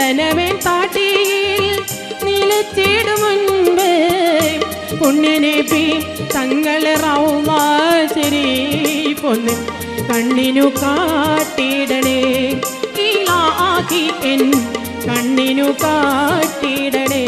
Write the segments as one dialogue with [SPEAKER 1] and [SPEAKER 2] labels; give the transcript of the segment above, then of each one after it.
[SPEAKER 1] ചലനമേ താട്ടിയിൽ നിലച്ചിടും മുൻപ് പുണ്യനബി തങ്ങളെ റൗള ശരീഫൊന്ന് കണ്ണിനു കാട്ടിടണേ ഇലാഹി എൻ കണ്ണിനു കാട്ടിടണേ.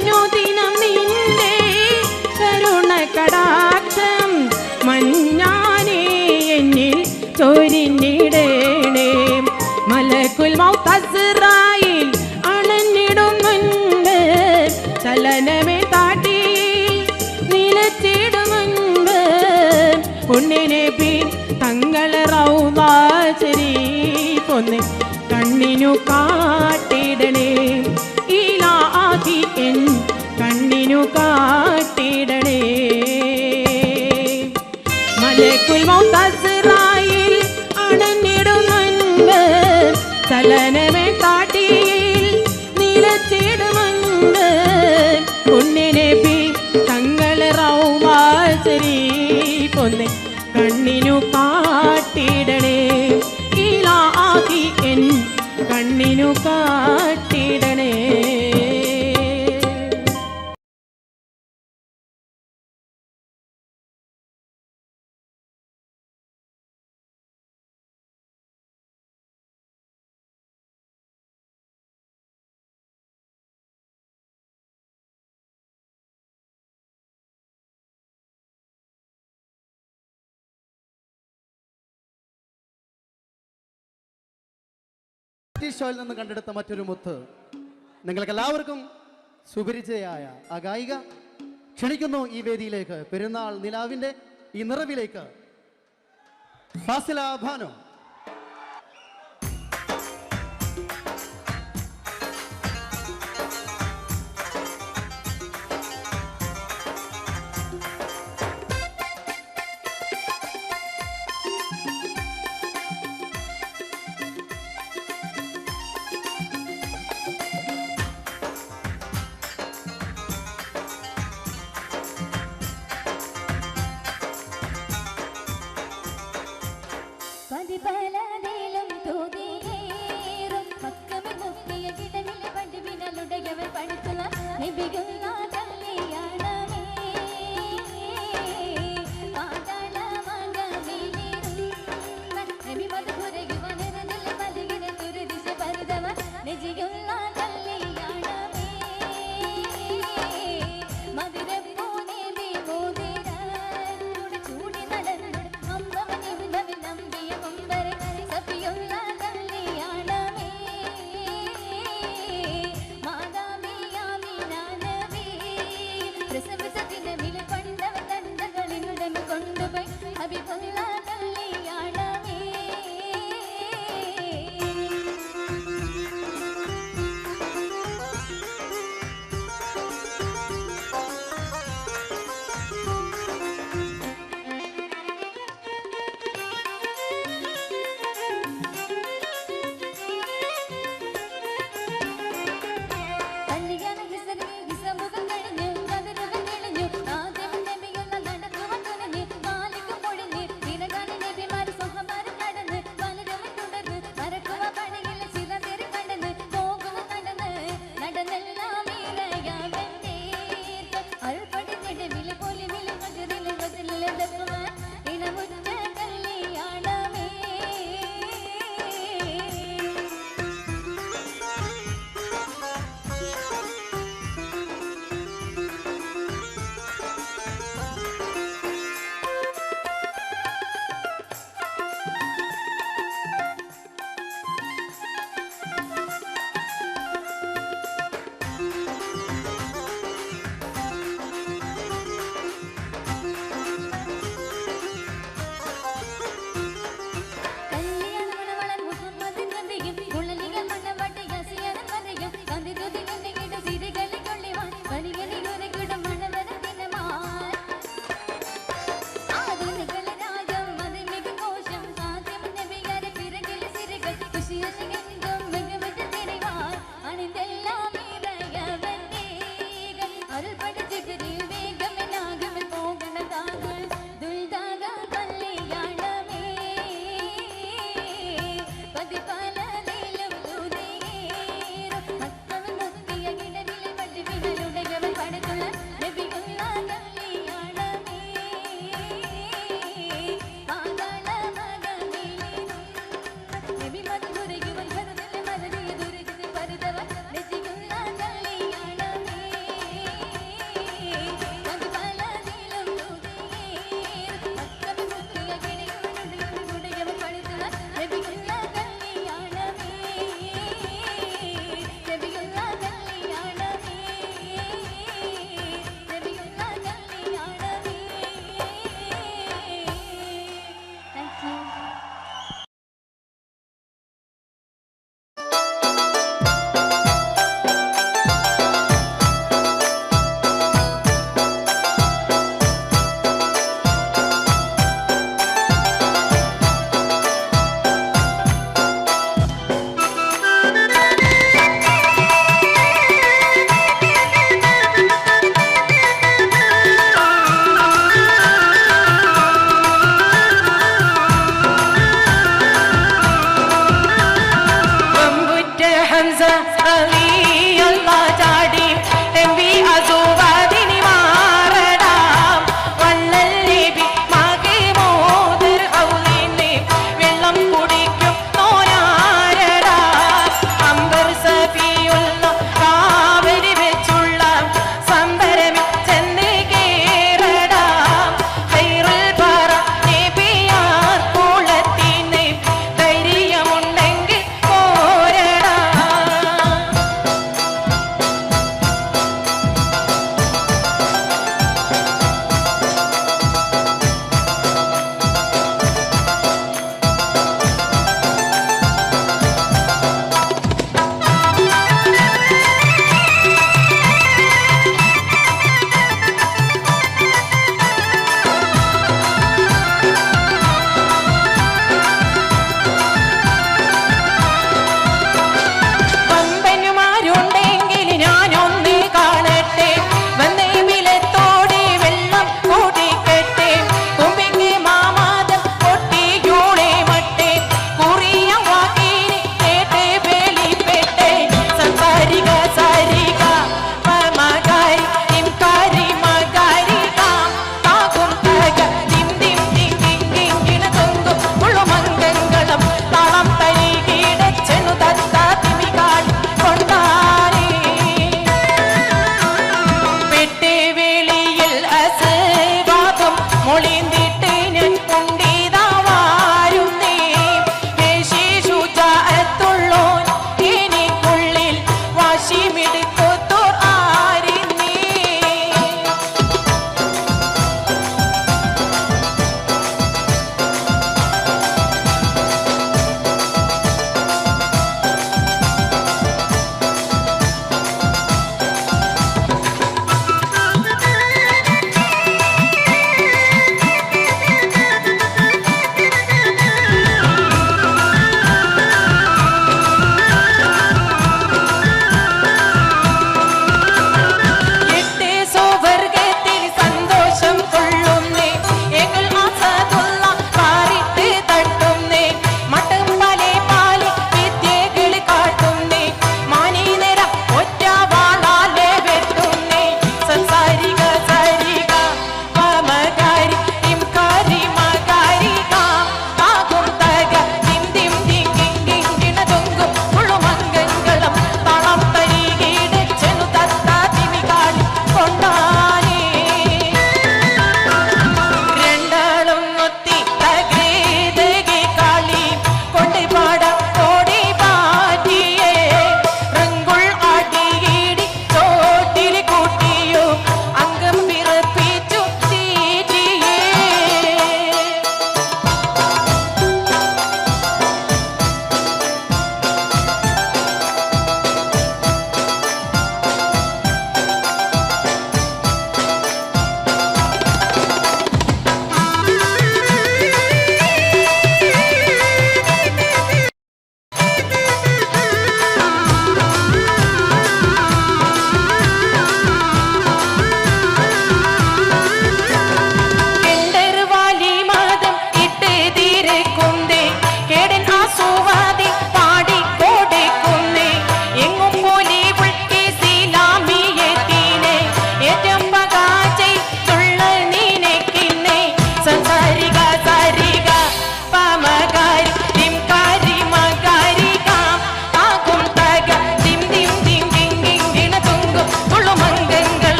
[SPEAKER 1] അനുദിനം നിന്റെ കരുണ കടാക്ഷം മഞ്ഞാനേ എന്നിൽ ചൊരിഞ്ഞിടണേ. മലക്കുൽ മൗത്ത് അസ്റായിൽ അണഞ്ഞിടും മുൻപ് ചലനമേ താട്ടി നിലച്ചിടും മുൻപ് പുണ്യനബി തങ്ങളെ റൗള ശരീഫൊന്ന് കണ്ണിനു കാട്ടിടണേ ഇലാഹി എൻ കണ്ണിനു കാട്ടിടണേ. മലക്കുൽ മൗത്ത് അസ്റായിൽ അണഞ്ഞിടും മുൻപ് ചലനമേ താട്ടിയിൽ നിലച്ചിടും മുൻപ് പുണ്യനബി തങ്ങളെ റൗള ശരീഫൊന്ന് കണ്ണിനു കാട്ടിടണേ ഇലാഹി എൻ കണ്ണിനു കാട്ടിടണേ.
[SPEAKER 2] ഷോയിൽ നിന്ന് കണ്ടെടുത്ത മറ്റൊരു മുത്ത് നിങ്ങൾക്ക് എല്ലാവർക്കും സുപരിചയായ ആ ഗായിക ക്ഷണിക്കുന്നു ഈ വേദിയിലേക്ക്. പെരുന്നാൾ നിലാവിന്റെ ഈ നിറവിലേക്ക് ഫാസില ഭാനു.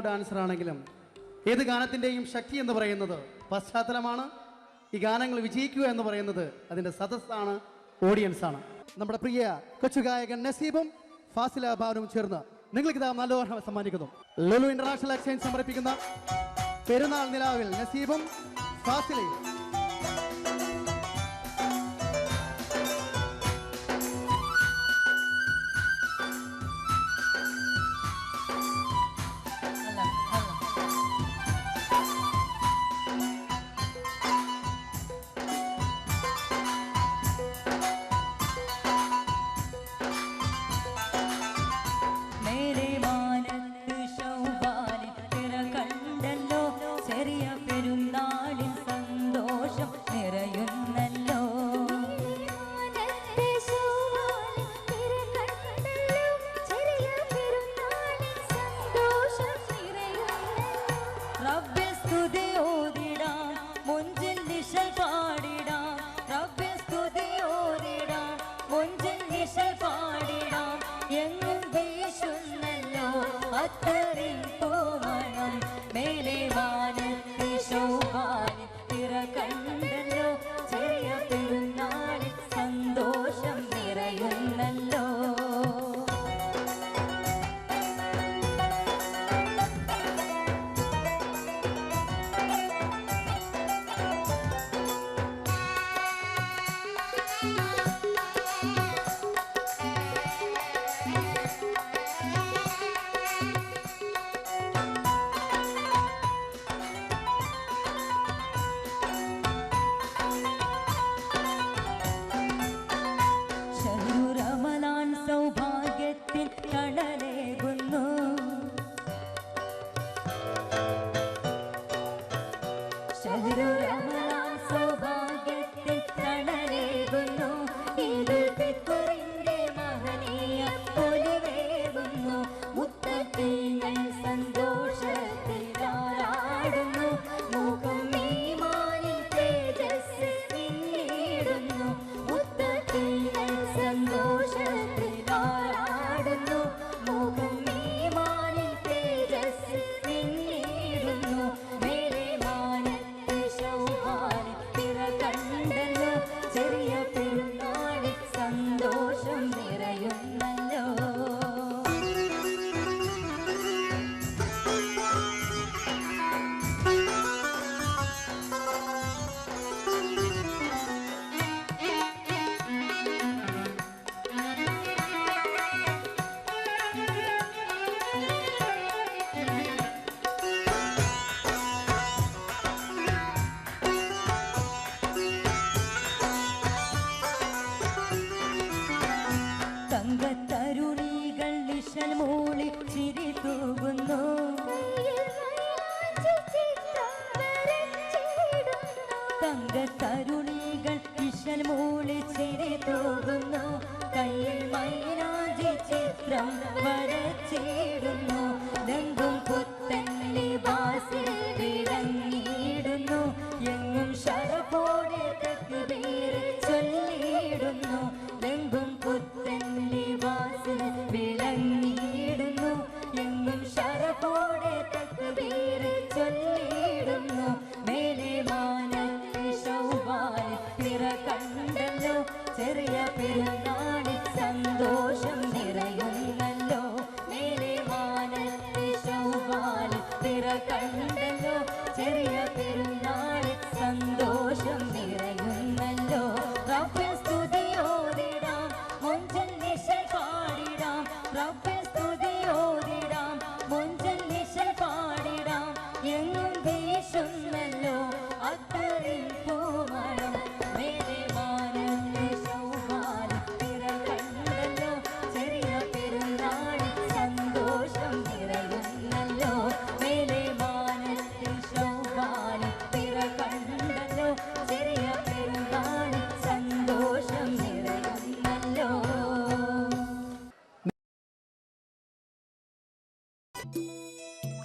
[SPEAKER 2] ഡാൻസർ ആണെങ്കിലും ഏത് ഗാനത്തിൻ്റെയും ശക്തി എന്ന് പറയുന്നത് പശ്ചാത്തലമാണ്. ഈ ഗാനങ്ങൾ വിജയിക്കുക എന്ന് പറയുന്നത് അതിൻ്റെ സദസ്സാണ്, ഓഡിയൻസ് ആണ്. നമ്മുടെ പ്രിയ കൊച്ചുഗായകൻ നസീബും ഫാസില ബാനും ചേർന്ന് നിങ്ങൾക്ക് ഇതാ നല്ല ഓർമ്മ സമ്മാനിക്കുന്നു. ലുലു ഇന്റർനാഷണൽ എക്സ്ചേഞ്ച് സമർപ്പിക്കുന്ന പെരുന്നാൾ നിലാവിൽ നസീബും ഫാസിലയും.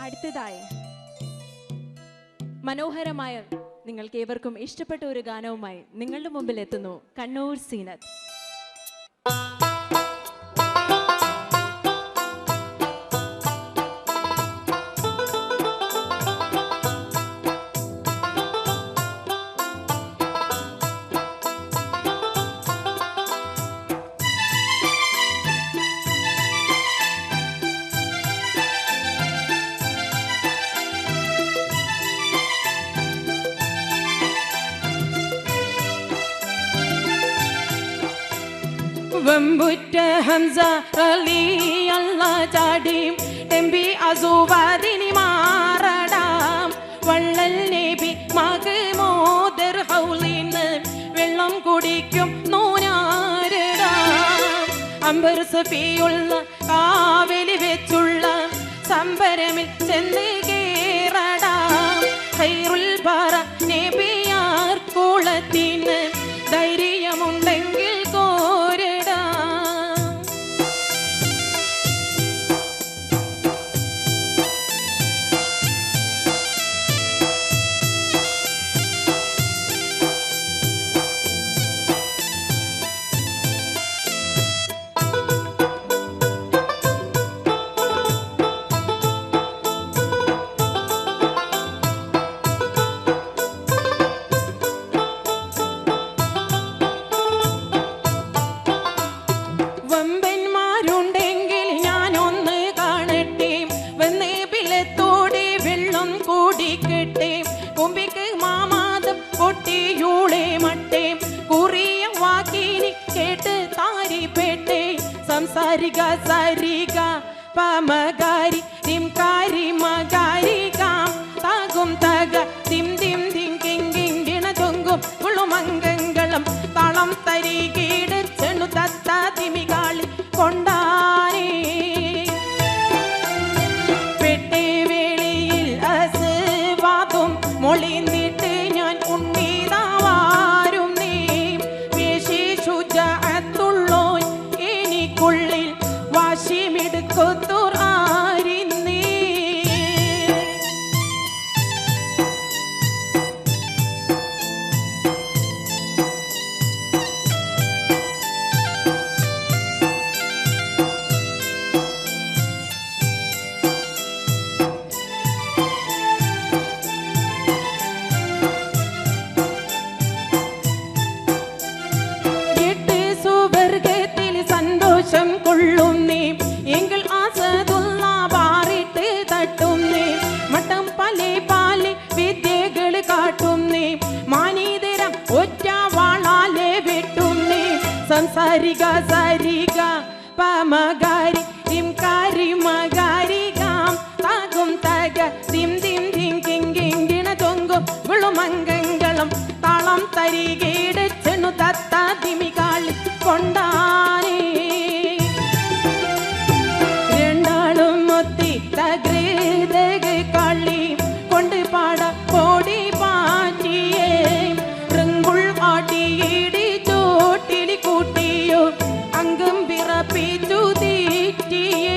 [SPEAKER 1] അടുത്തതായി മനോഹരമായ നിങ്ങൾക്ക് ഏവർക്കും ഇഷ്ടപ്പെട്ട ഒരു ഗാനവുമായി നിങ്ങളുടെ മുമ്പിൽ എത്തുന്നു കണ്ണൂർ സീനത്ത്.
[SPEAKER 3] വെമ്പുറ്റ ഹംസ റളിയല്ല ചാടിയും ടെമ്പി അസുവാദിനി മാറടാം വള്ളൽ നബി മഹ്മൂദർ ഹൗലിന്ന് വെള്ളം കുടിക്കും നൂനാരടാം അംബർ സഫിയുള്ള കാവലി വെച്ചുള്ള സംബരമിൽ ചെന്ന് കേറടാം ഖൈറുൽ ബറ നബിയാർ കുളത്തിന് ധൈര്യമുണ്ടെങ്കിൽ കോരടാം. വമ്പന്മാരുണ്ടെങ്കിൽ ഞാനൊന്ന് കാണട്ടെ വന്ന് ബിലത്തോടെ വെള്ളം കുടിക്കട്ടെ കൊമ്പിക്ക് മാമാദം പൊട്ടിയൂളെ മട്ടേ കുറിയ വാക്കിനി കേട്ട് താരിപ്പെട്ടെ സംസാരിക സരിക പമകാരി തിംകാരി മകാരികാം താകും തക തിം തിം തിം കിങ്കിങ്കിണ ചൊങ്കും കുളുമംഗങ്ങളും തളം തരികീട് ചെണു തത്ത തിമികാളി കൊണ്ടാനേ പെട്ടേ വേളിയിൽ അസ്വാദും മൊളിന്നിട്ട് ഞാൻ ഉണ്ണീതാവാരും നീ പേശി ശുചഅത്തുള്ളോൻ എനിക്കുള്ളിൽ വാശിമിടുക്കൊത്തുർ ആരിന്നേ എട്ട് സുവർഗത്തിൽ സന്തോഷം കൊള്ളുന്നേ എങ്കിൽ ആസതുള്ള പാറിട്ട് തട്ടുന്നേ മട്ടം പലേ പാലെ വിദ്യകൾ കാട്ടുന്നേ മാനീതരം ഒറ്റ വാളാലെ വെട്ടുന്നേ സംസാരിക സരിക പമകാരി തിംകാരി മകാരികാം താകും തക തിം തിം തിം കിങ്കിങ്കിണ ചൊങ്കും വിളുമംഗങ്ങളും താളം തരികേട് ചെണു തത്ത തിമികാളി കൊണ്ടാനേ രണ്ടാളും ഒത്തി തകൃതക കളി കൊണ്ട് പാട കോടി പാറ്റിയേ റങ്കുൾ ആട്ടിയിടി ചോട്ടിലി കൂട്ടിയോ അംഗം വിറപ്പിച്ചു തീറ്റിയേ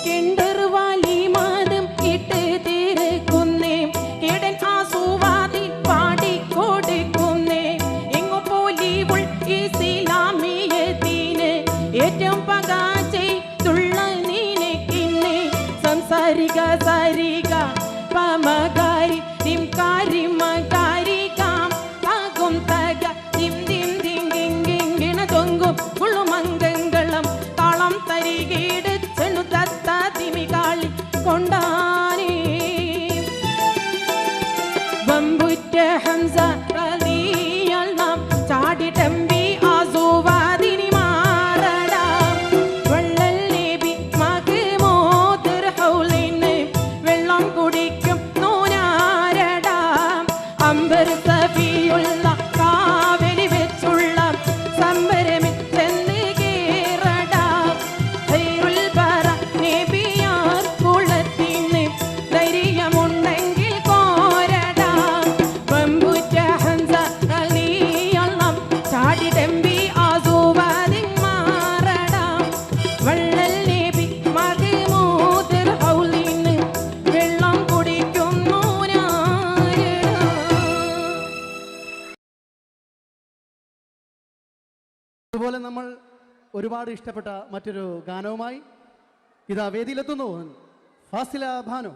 [SPEAKER 3] കിണ്ടർവാലി മാതം ഇട്ട് തീർക്കുന്നേ കിടൻ ആസുവാതിൽ പാടിക്കൊടുക്കുന്നേ എങ്ങു പോലിവുൾ ഇസ്ലാമിയത്തിന് ഏറ്റവും പകാചെയ്തുള്ള നീനക്കിന്നേ സംസാരിക സരിക പമകാരി തിംകാരി മകാരികാം താകും തക തിം തിം തിം കിങ്കിങ്കിണ ചൊങ്കും കുളുമംഗങ്ങളും താളം തരികീട് ചെണു തത്ത തിമികാളി കൊണ്ടാനേ വമ്പുറ്റ ഹംസ റളിയല്ല ചാടിട്ടമ്പി ആസുവാദിനി മാറടാം വള്ളൽ നബി മഹ്മൂദർ ഹൗലിന്ന് വെള്ളം കുടിക്കും നൂനാരടാം അംബർ സഫിയുള്ള കാവലി വെച്ചുള്ള സംബരമിൽ ചെന്ന് കേറടാം ഖൈറുൽ ബറ നബിയാർ കുളത്തിന് ധൈര്യമുണ്ടെങ്കിൽ കോരടാം വമ്പുറ്റ ഹംസ റളിയല്ല ചാടിടെമ്പി ആസുവാദിൻ മാറടാം വള്ളൽ നബി മഹ്മൂദർ ഹൗലിന്ന് വെള്ളം കുടിക്കും നൂനാരടാം.
[SPEAKER 2] അതുപോലെ നമ്മൾ ഒരുപാട് ഇഷ്ടപ്പെട്ട മറ്റൊരു ഗാനവുമായി ഇതാ വേദിയിലെത്തുന്നു ഫാസില ഭാനു.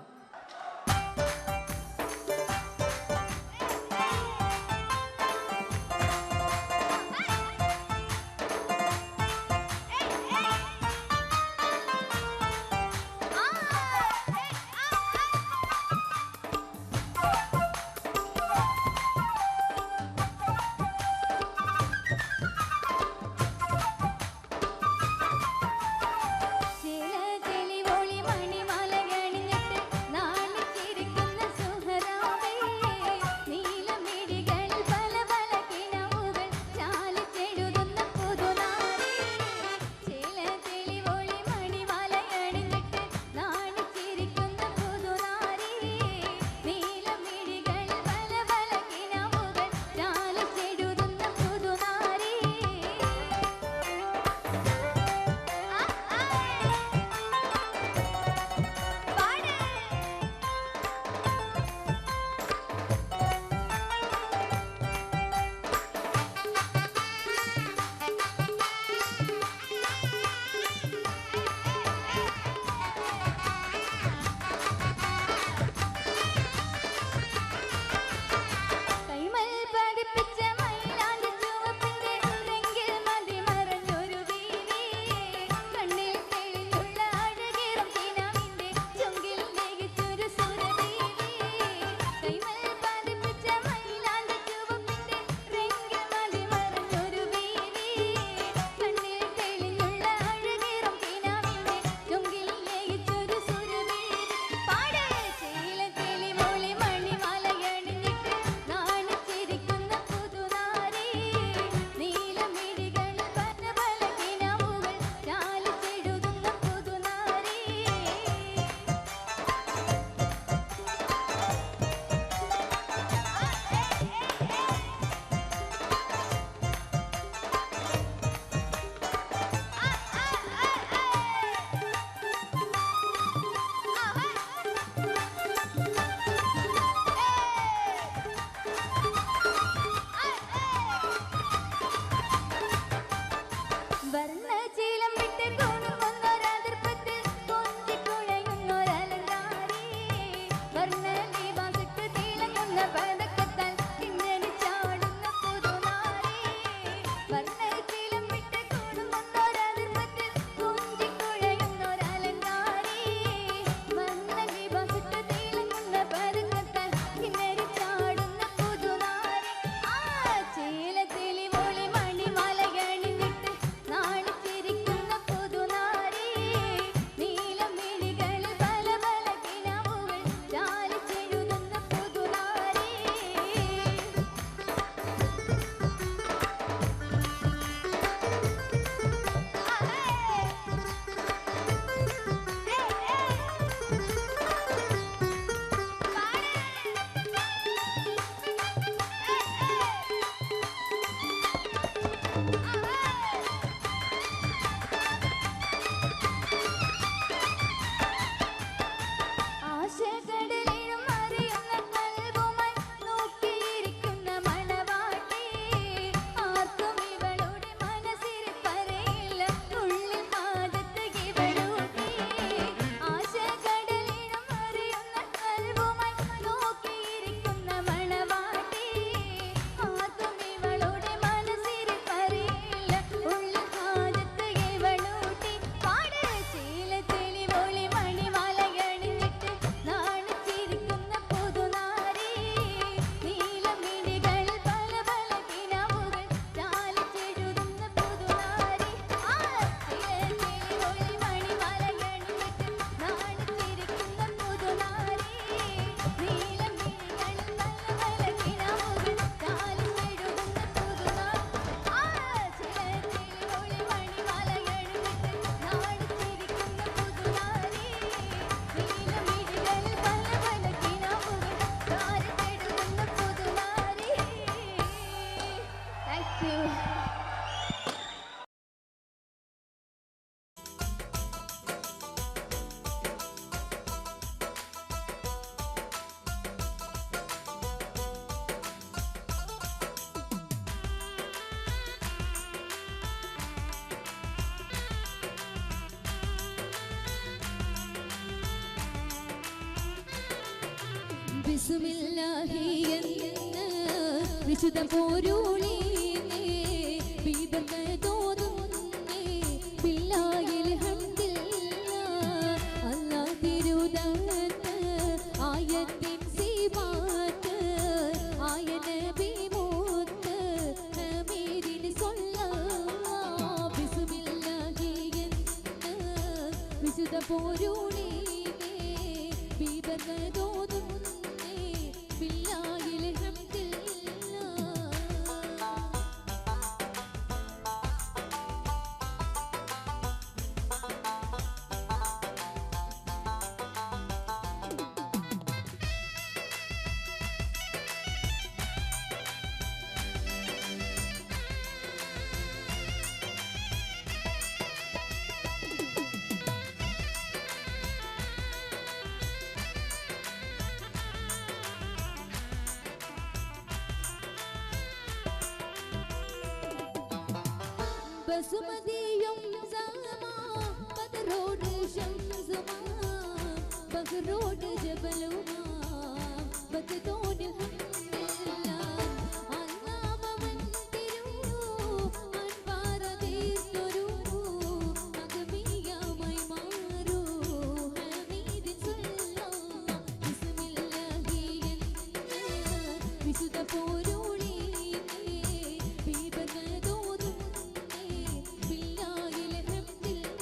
[SPEAKER 4] ബിസ്മില്ലാഹി എന്ന വിശുദ്ധ പോരുളീനേ ബിബർക്കതോതുന്നേ ബില്ലാഹിൽ ഹംദില്ലാഹ് അല്ലാഹ് തിരുദാത്ത് ആയത്തിൻ സിവാത്ത് ആയ നബി മൂത്ത് ഹമീദിൻ സ്വല്ലല്ലാഹ് ബിസ്മില്ലാഹി എന്ന വിശുദ്ധ പോരുളീനേ ബിബർക്കതോതുന്നേ ബില്ലാഹിൽ ഹംദില്ലാഹ് ബസുമതിയും സമാ ബദറോട് ശംസുമാ ബഹറോട് ജബലുമാ ബദതോട് ഹംദില്ലാഹ് അല്ലാമവൻ തിരു അൻവാരതീസ്തൊരു അഗമിയാമായി മാറൂ ഹമീദിൻ സ്വല്ലല്ലാഹ് ബിസ്മില്ലാഹി എന്ന വിശുദ്ധ പോരുളീനേ ബിബർക്കതോതുന്നേ ബില്ലാഹിൽ ഹംദില്ലാഹ്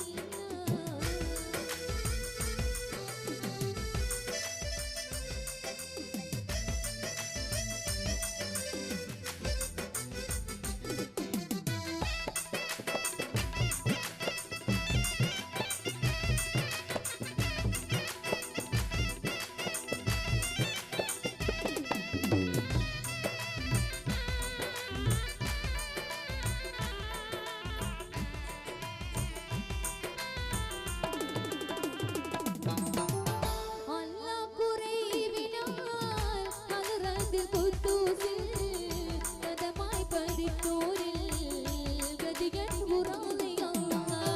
[SPEAKER 4] അല്ലാഹ് കുറേവിനാൽ ഹദറത്തിൽ ഖുദ്ദൂസിൽ കദമായി പതിത്തോരിൽ ഗതികൻ ഖുറാനിയല്ലാഹ്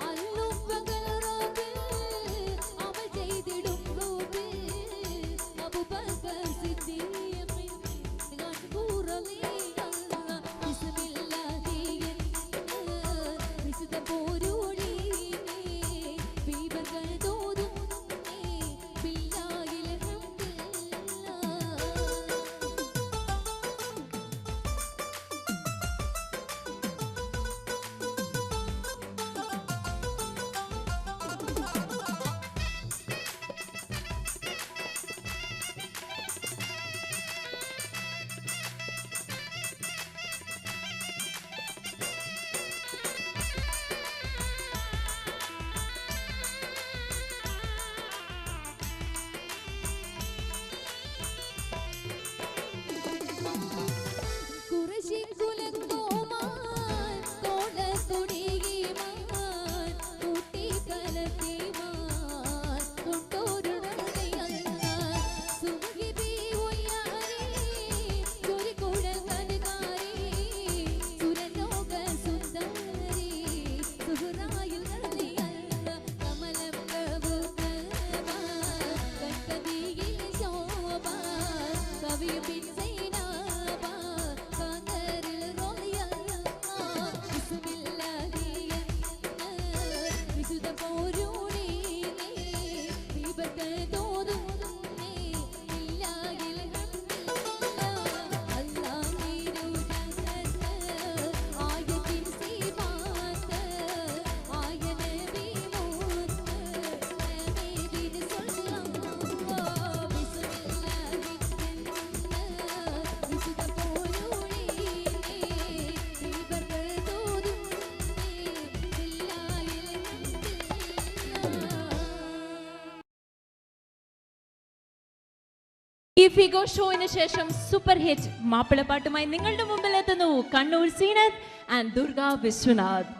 [SPEAKER 4] അല്ലും പകൽ റബ്ബിൽ അമൽ ചെയ്തിടും റൂബിൽ അബൂബക്കർ സിദ്ദീഖിൻ ഗൻബൂർ റളിയല്ലാഹ് ബിസ്മില്ലാഹി എന്ന വിശുദ്ധ പോരുളീനേ ബിബർക്കതോതുന്നേ ബില്ലാഹിൽ ഹംദില്ലാഹ് കുറശി കുലത്തോമാൻ തോളത്തൊടിയുമാൻ കൂട്ടി കലത്തിമാൻ കൊണ്ടോരുണതയല്ലാഹ് സുമുഖിബി ഉയ്യാരേ ചൊരിക്കുഴൽ കനകാരേ സുരലോക സുന്ദരി സുഹറായിൽ നളിയല്ലാഹ് കമലം പ്രഭുതമാ കൽക്കതിയിൽ ശോഭ കവിയും ബിൻ സൈനാബ കാന്തരിൽ റളിയല്ലാഹ് ബിസ്മില്ലാഹി എന്ന വിശുദ്ധ പോരുളീനേ ബിബർക്കതോതുന്നേ ബില്ലാഹിൽ ഹംദില്ലാഹ് അല്ലാഹ് തിരുദാത്ത് ആയത്തിൻ സിവാത്ത് ആയ നബി മൂത്ത് ഹമീദിൻ സ്വല്ലല്ലാഹ് ബിസ്മില്ലാഹി എന്ന വിശുദ്ധ പോരുളീനേ ബിബർക്കതോതുന്നേ ബില്ലാഹിൽ ഹംദില്ലാഹ്
[SPEAKER 1] ഈ ഫിഗോ ഷോയിന് ശേഷം സൂപ്പർ ഹിറ്റ് മാപ്പിളപ്പാട്ടുമായി നിങ്ങളുടെ മുമ്പിൽ എത്തുന്നു കണ്ണൂർ സീനത്ത് ആൻഡ് ദുർഗ വിശ്വനാഥ്.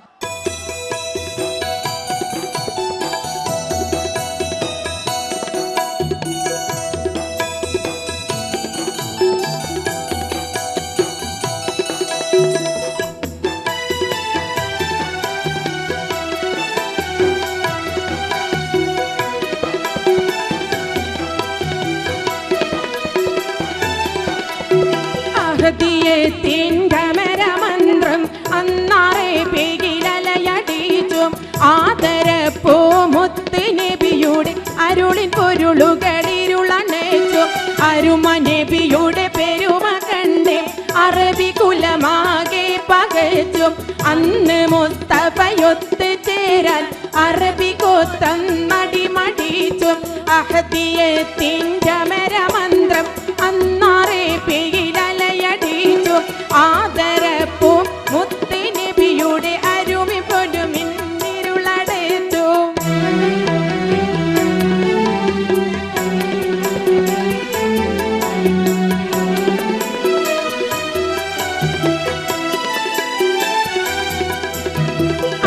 [SPEAKER 3] അഹദിയത്തിൻ ഘമരമന്ത്രം അന്നാറെ പേകിലലയടിച്ചും ആദരപ്പൂ മുത്ത് നബിയുടെ അരുളിൻ പൊരുളുകളിരുളണച്ചു അരുമ നബിയുടെ പെരുമ കണ്ടേ അറബി കുലമാകെ പകച്ചും അന്ന് മുസ്തഫയൊത്ത് ചേരാൻ അറബി കോത്തം മടിമടിച്ചും അഹദിയത്തിൻ ഘമരമന്ത്രം അന്നാറെ പേയിലലയടിച്ചു ആദരപ്പൂ മുത്ത് നബിയുടെ അരുമി പൊരുമിന്നിരുളടച്ചു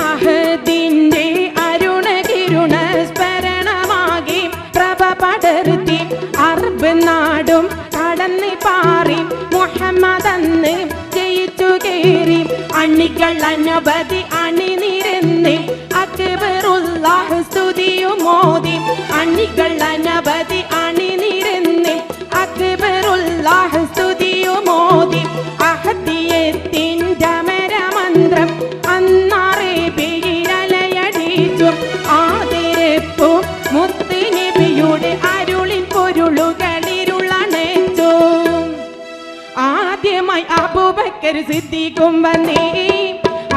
[SPEAKER 3] അഹദിന്റെ അരുണകിരുണ സ്മരണമാകി പ്രഭ പടർത്തി അറബ് നാടും കടന്ന് പാറി മുഹമ്മദന്ന് ജയിച്ചു കേറി അണികൾ അനവധി അണിനിരന്ന് അക്ബറുല്ലാഹ് സ്തുതിയും മോദി അണികൾ അനവധി അണിനിരന്ന് അക്ബറുല്ലാഹ് സ്തുതിയും മോദി അഹദിയത്തിൻ ഘമരമന്ത്രം അന്നാറെ പേയിലലയടിച്ചു ആദരപ്പൂ മുത്ത് നബിയുടെ അരുളിൻ പൊരുളുകളിരുളണച്ചു ആദ്യമായി അബൂബക്കർ സിദ്ദീഖും വന്നേ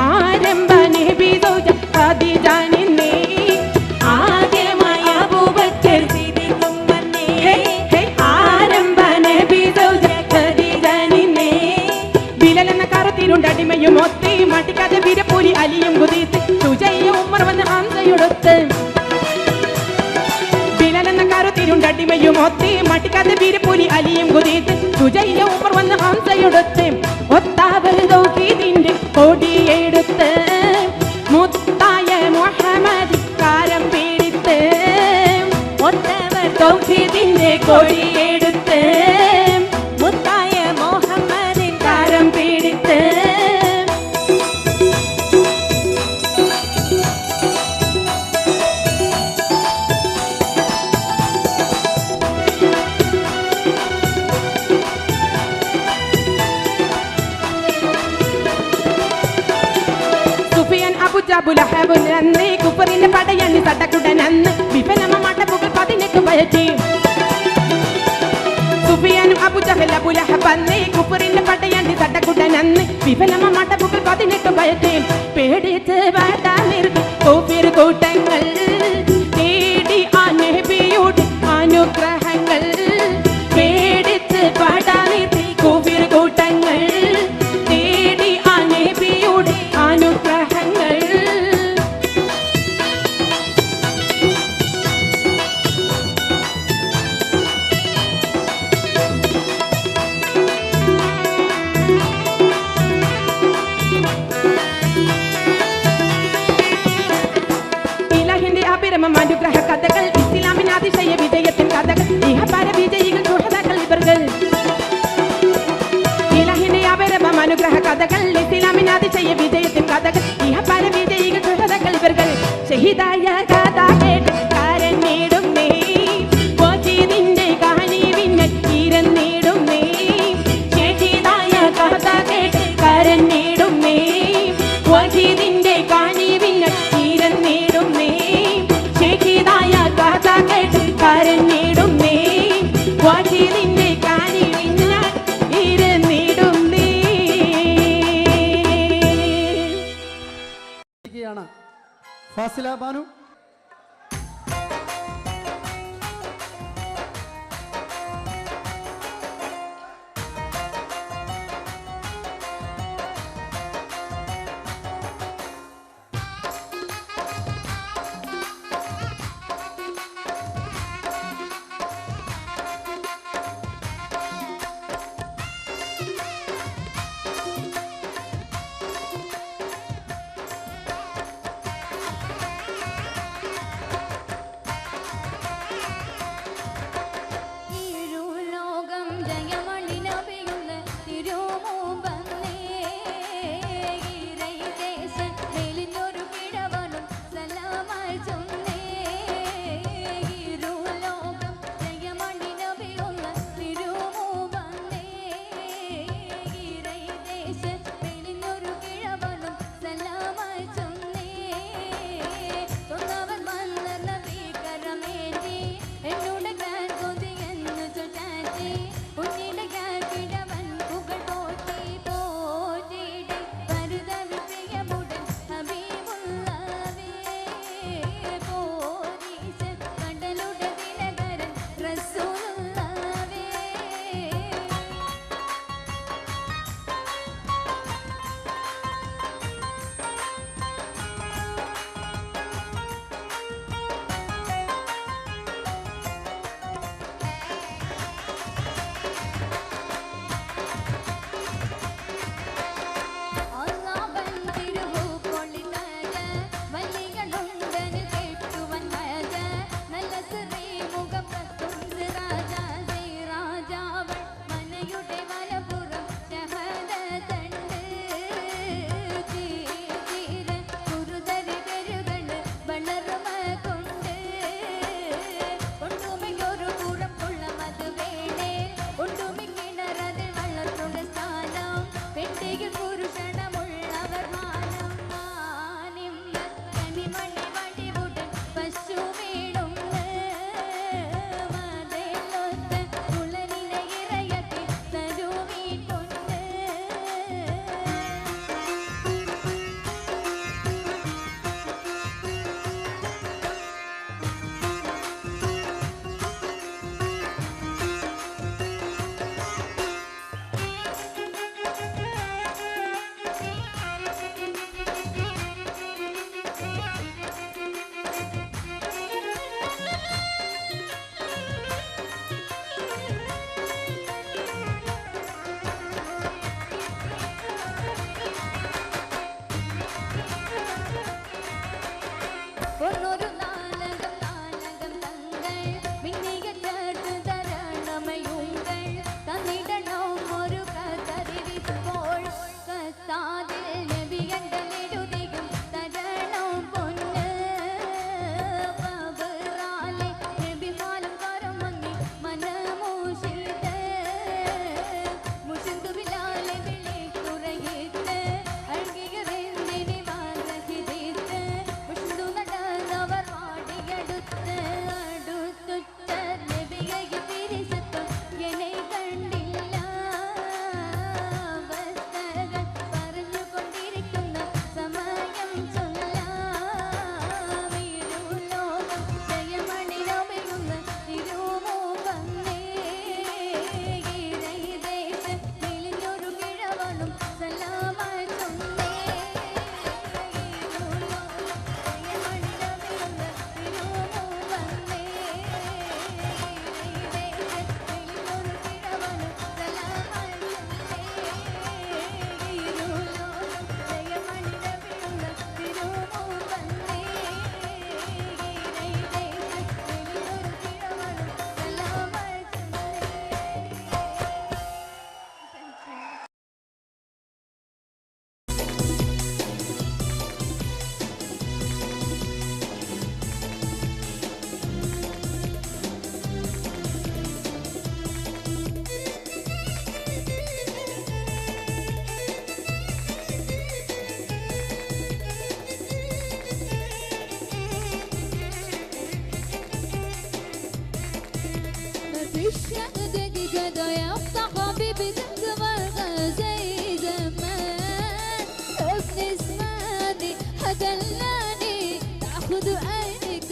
[SPEAKER 3] ആരംഭ നബി സൗജ ഖദീജ നിന്നേ ആദ്യമായി അബൂബക്കർ സിദ്ദീഖും വന്നേ ആരംഭ നബി സൗജ ഖദീജ നിന്നേ ബിലാൽ എന്ന കറുത്തിരുണ്ടടിമയും ഒത്തി മടിക്കാതെ വീരപ്പൂരി അലിയും കുതിത്ത് സുജയ്യ ഉമർ വന്ന് ഹംസയൊടുത്ത് ുണ്ടടിമയും ഒത്തി മട്ടിക്കാതെ വീരപ്പൂലി അലിയും കുതിത്ത് സുജയ്യ ഉമർ വന്ന് ഹംസയൊടുത്ത് ഒത്താവൽ തൗഹീദിന്റെ കൊടിയെടുത്ത് മുത്തായ മുഹമ്മദ് കാരം പിടിത്ത് ഒത്തവർ തൗഹീദിന്റെ കൊടിയെടുത്ത് മുത്തായ മുഹമ്മദിൻ കാരം പിടിത്ത് അബുലഹബുലന്ന് കുഫറിന്റെ പടയണി തട്ടക്കുടനന്ന് വിഫലമ മട്ടപ്പുകൾ 18 പയറ്റി സുഫിയാനും അബുജഹൽ അബുലഹബന്ന് കുഫറിന്റെ പടയണി തട്ടക്കുടനന്ന് വിഫലമ മട്ടപ്പുകൾ 18 പയറ്റി പേടിച്ച് വാടാ നിർത്തി കുഫിർ കൂട്ടങ്ങൾ തേടി ആ നബിയുടെ അനുഗ്രഹങ്ങൾ പേടിച്ച് വാടാ നിർത്തി കുഫിർ കൂട്ടങ്ങൾ തേടി ആ നബിയുടെ അനുഗ്രഹങ്ങൾ അനുഗ്രഹ കഥകൾ ഇസ്ലാമിന് അതിശയ വിജയത്തിൻ കഥകൾ ഇഹപര വിജയികൾ സുഹൃത്തുക്കൾ ഇവர்கள் ഇലാഹിന്റെ അപരമം അനുഗ്രഹ കഥകൾ ഇസ്ലാമിന് അതിശയ വിജയത്തിൻ കഥകൾ ഇഹപര വിജയികൾ സുഹൃത്തുക്കൾ ഇവர்கள் ഷഹീദായ കഥ കേട്ട് കരഞ്ഞിടും നീ വജീദിന്റെ കഹനി വിന്നെ ഇരന്നിടും നീ ഷഹീദായ കഥ കേട്ട് കരഞ്ഞിടും നീ വജീദിന്റെ കഹനി വിന്നെ ഇരന്നിടും നീ ഷഹീദായ കഥ കേട്ട് കരഞ്ഞിടും നീ വജീദിന്റെ കഹനി വിന്നെ ഇരന്നിടും നീ
[SPEAKER 2] Fasila Banu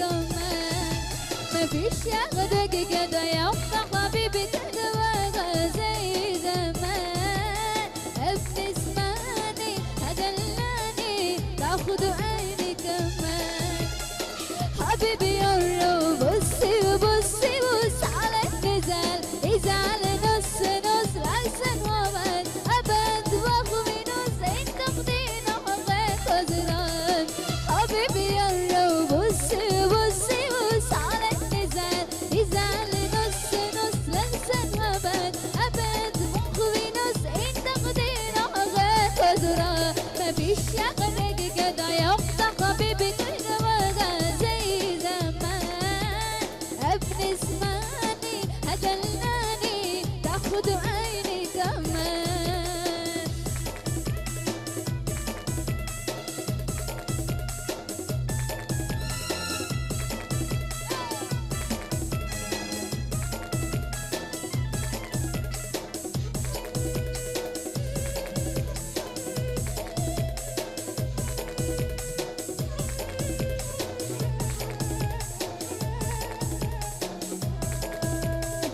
[SPEAKER 4] كمان ما فيش ياخدك كده يلا حبيبي تدوغ زي زمان ابن اسمعني هدلاني تاخد عيني كمان حبيبي يلا بصي وبصي بص على النزال يزعل نص نص لحسن ومن أبد وأخوي نص انت خدينا حقك خزران حبيبي يلا بصي وبصي بص على النزال يزعل نص نص لحسن ومن أبد وأخوي نص انت خدينا حقك خزران مفيش يا خلقي كده يقطع حبيبي كده وغا زي زمان ابن اسمعني هدلناني تاخد عيني كمان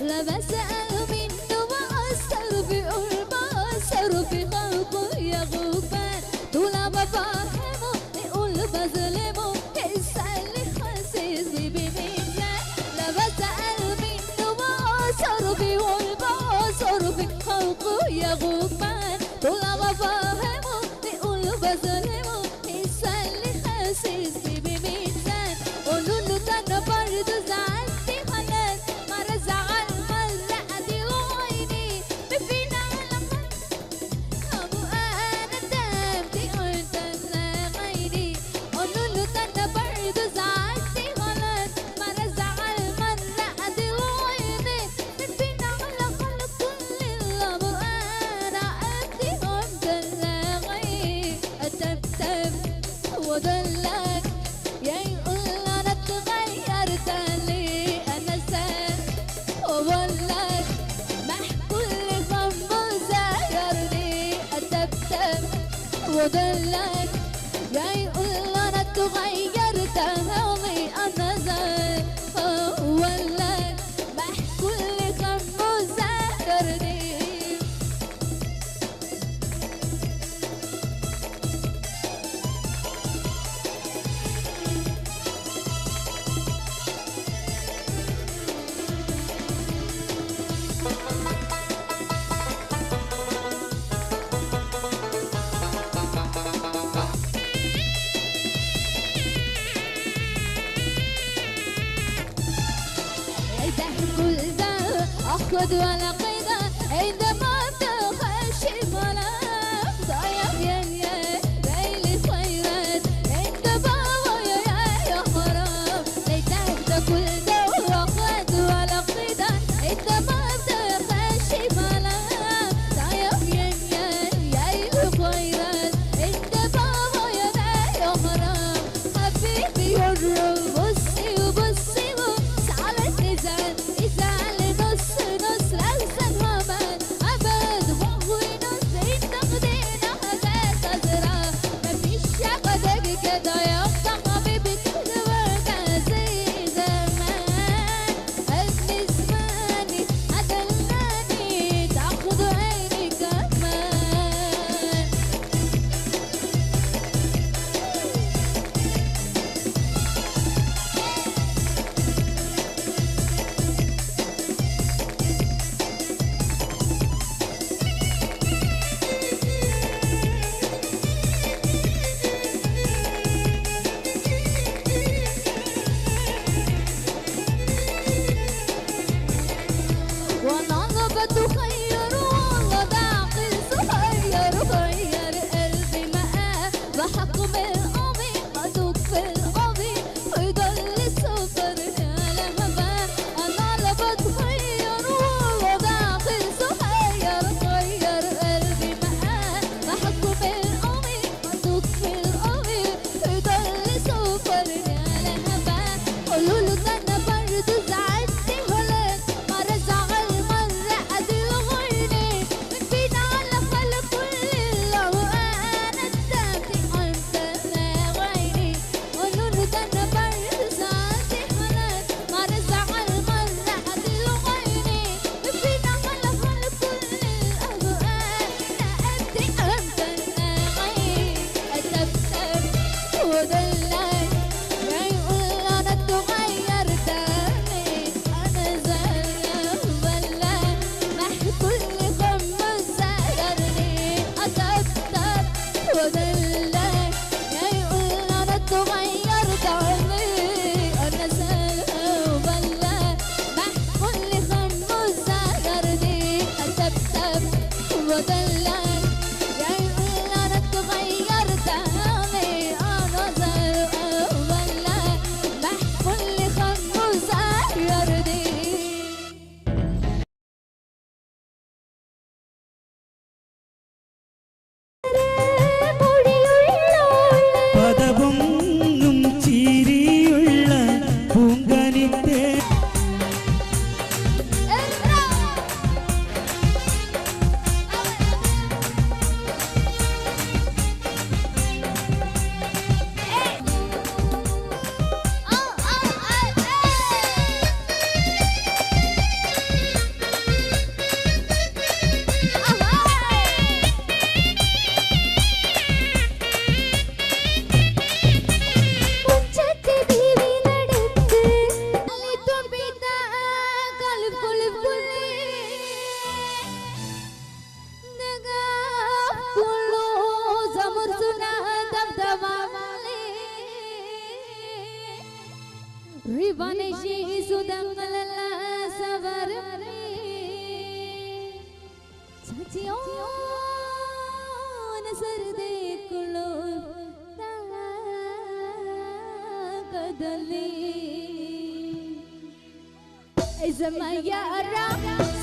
[SPEAKER 4] لا بسأل منه وأثر في قربه أثر في خلقه يا غفان طول ما بفهمه يقول بظلمه يسأل لي حاسس بميزان لا بسأل منه وأثر في قربه أثر في خلقه يا غفان طول ما بفهمه يقول بظلمه يسأل لي حاسس بميزان قولوا له ده أنا برضه زعلتي خلاص مرة زعل مرة أدي وعيني بفينا على خد أبو أنا تابتي قلت أنا عيني قولوا له ده أنا برضه زعلتي خلاص مرة زعل مرة أدي وعيني بفينا على خلق كل الأبو أنا أدي قلت أنا عيني أتبتب وضلك يا يقول أنا اتغيرت ليه أنا سام وبقولك محكول خمس زيرني أتبتب وضلك يا يقول أنا اتغيرت ليه أنا سام وبقولك محكول خمس زيرني ده كل ده اخد ولا قيده عندما تخشي ملاك ضايع يا ليلي خيرات انت بابا يا حرام ليتك ده كل ده اخد ولا قيده عندما تخشي ملاك ضايع يا ليلي خيرات انت بابا يا حرام حبيبي يا بصي وبصي بص على النزال يزعل نص نص لحسن ومن Rivaneshi sudangalala savarami Chachiyon sarde kulo kadali Izamayara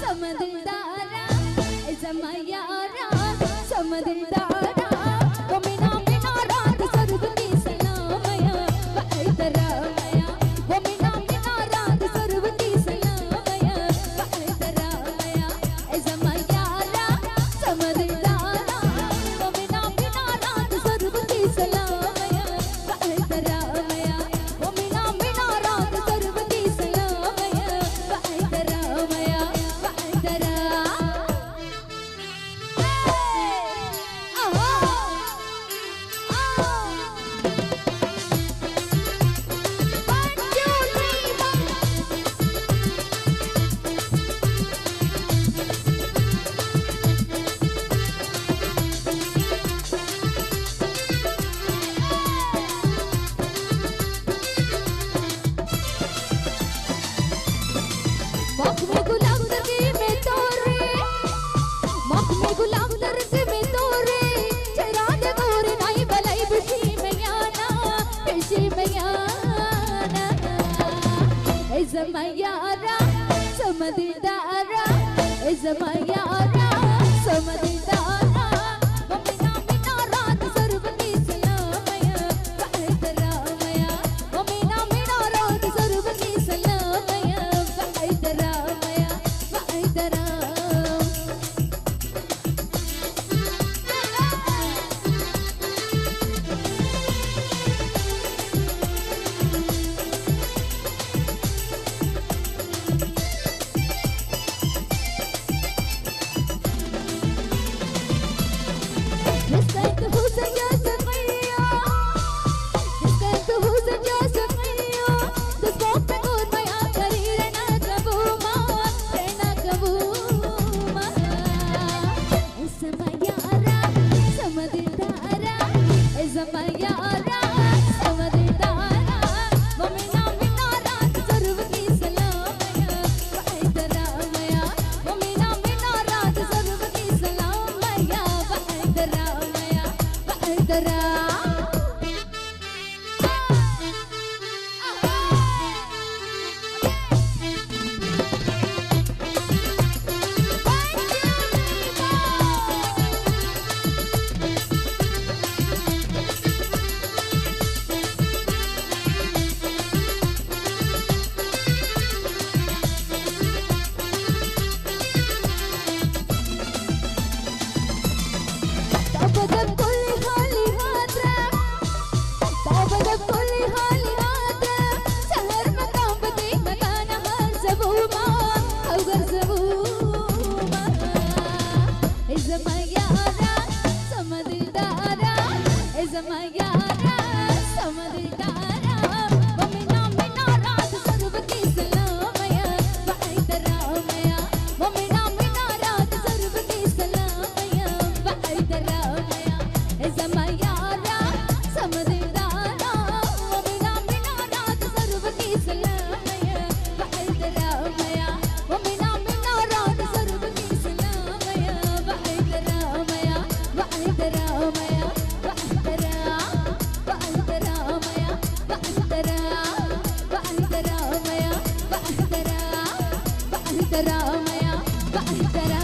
[SPEAKER 4] samadildara Izamayara samadildara Wamina mina raat sarvati salamaya Vaidaramaya Wamina mina raat sarvati salamaya Vaidaramaya Izamayara samadildara Wamina mina raat sarvati salamaya Vaidaramaya Wamina mina raat sarvati salamaya Vaidaramaya Vaidara Makme gulam dardi mein tore Makme gulam dardi mein tore Chirag gore nai balai bishi mayana Izamayara samadildara Izamayara samadildara Wamina mina raat sarvati salamaya Vaidaramaya Wamina mina raat sarvati salamaya Vaidaramaya Vaidaram Discant who's a just a mayo Discant who's a just a mayo The smoke me good my akari rena kabuma Izamayara samadildara Izamayara samadildara Wamina mina raat sarvati salamaya Vaidaramaya Wamina mina raat sarvati salamaya Vaidaramaya Vaidara Tabadab kulli hali hatra Tabadab kulli hali hatra Sahar makam badi makana har zabuma Agar zabuma Izamayara samadildara Izamayara samadildara Wamina mina raat sarvati salamaya Vaidaramaya Wamina mina raat sarvati salamaya Vaidaramaya Izamayara samadildara Wamina mina raat sarvati salamaya Vaidaramaya Wamina mina raat sarvati salamaya Vaidaramaya Vaidaramaya Vaidara Vaidaramaya Vaidara Vaidaramaya Vaidara Vaidaramaya Vaidara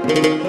[SPEAKER 5] Thank you.